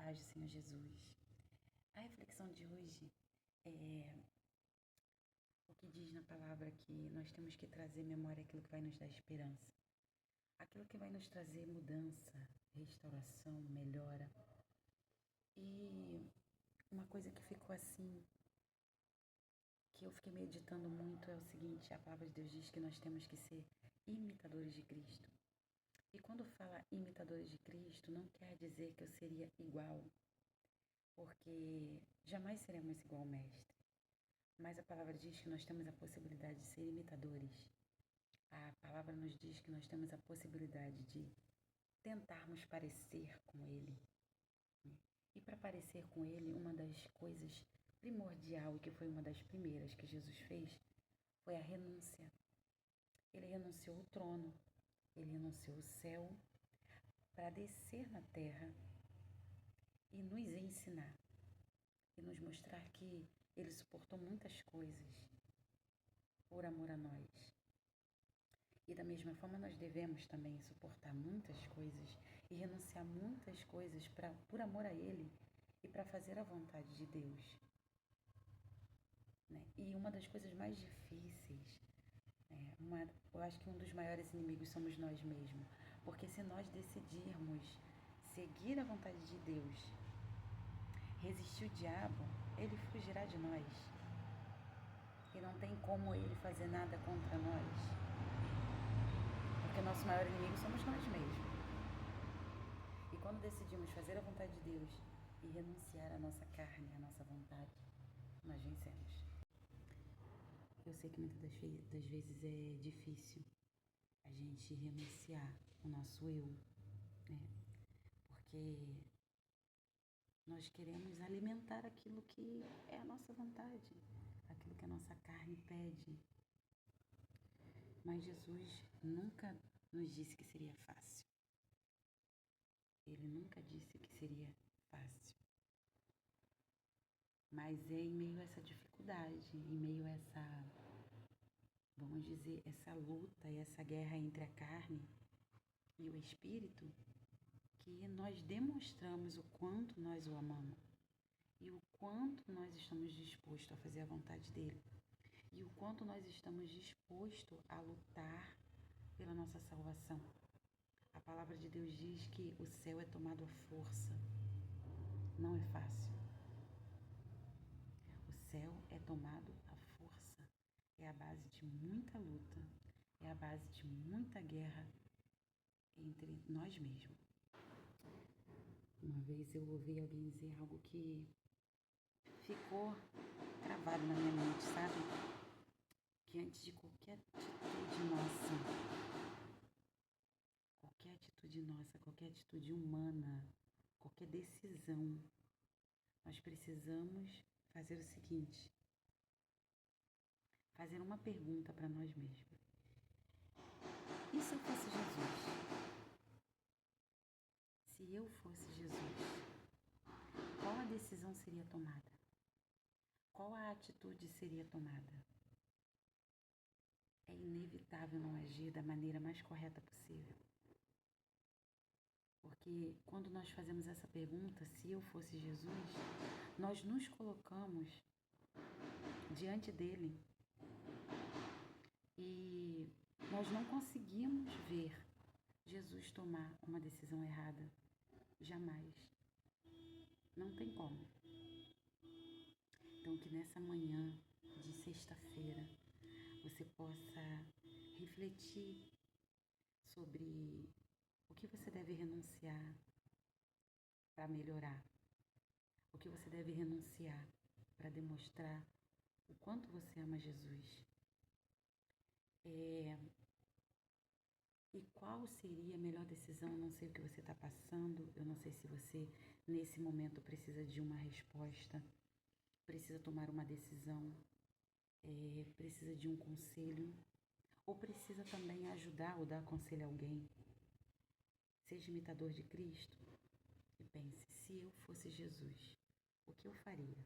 paz do Senhor Jesus. A reflexão de hoje é o que diz na palavra que nós temos que trazer memória aquilo que vai nos dar esperança. Aquilo que vai nos trazer mudança, restauração, melhora. E uma coisa que ficou assim, que eu fiquei meditando muito é o seguinte: a palavra de Deus diz que nós temos que ser imitadores de Cristo. E quando fala imitadores de Cristo, não quer dizer que eu seria igual, porque jamais seremos igual ao Mestre. Mas a palavra diz que nós temos a possibilidade de ser imitadores. A palavra nos diz que nós temos a possibilidade de tentarmos parecer com Ele. E para parecer com Ele, uma das coisas primordial e que foi uma das primeiras que Jesus fez foi a renúncia. Ele renunciou o trono, ele renunciou o céu para descer na terra e nos ensinar e nos mostrar que ele suportou muitas coisas por amor a nós. E da mesma forma nós devemos também suportar muitas coisas e renunciar muitas coisas por amor a Ele e para fazer a vontade de Deus. E uma das coisas mais difíceis, eu acho que um dos maiores inimigos somos nós mesmos. Porque se nós decidirmos seguir a vontade de Deus, resistir o diabo, ele fugirá de nós. E não tem como ele fazer nada contra nós. Porque nosso maior inimigo somos nós mesmos. E quando decidimos fazer a vontade de Deus e renunciar à nossa carne, à nossa vontade, nós vencemos. Eu sei que muitas das vezes é difícil a gente renunciar o nosso eu, Porque nós queremos alimentar aquilo que é a nossa vontade, aquilo que a nossa carne pede. Mas Jesus nunca nos disse que seria fácil. Ele nunca disse que seria fácil. Mas é em meio a essa dificuldade, em meio a essa, vamos dizer, essa luta e essa guerra entre a carne e o espírito, que nós demonstramos o quanto nós o amamos e o quanto nós estamos dispostos a fazer a vontade dele e o quanto nós estamos dispostos a lutar pela nossa salvação. A palavra de Deus diz que o céu é tomado à força. Não é fácil. O céu é tomado à força. É a base de muita luta. É a base de muita guerra entre nós mesmos. Uma vez eu ouvi alguém dizer algo que ficou gravado na minha mente, sabe? Que antes de qualquer atitude humana, qualquer decisão, nós precisamos fazer o seguinte: fazer uma pergunta para nós mesmos. E se eu fosse Jesus? Se eu fosse Jesus, qual a decisão seria tomada? Qual a atitude seria tomada? É inevitável não agir da maneira mais correta possível. Porque quando nós fazemos essa pergunta, se eu fosse Jesus, nós nos colocamos diante dele e nós não conseguimos ver Jesus tomar uma decisão errada. Jamais. Não tem como. Então, que nessa manhã de sexta-feira você possa refletir sobre o que você deve renunciar para melhorar, o que você deve renunciar para demonstrar o quanto você ama Jesus. E qual seria a melhor decisão? Eu não sei o que você está passando, eu não sei se você nesse momento precisa de uma resposta, precisa tomar uma decisão, precisa de um conselho, ou precisa também ajudar ou dar conselho a alguém. Seja imitador de Cristo e pense: se eu fosse Jesus, o que eu faria?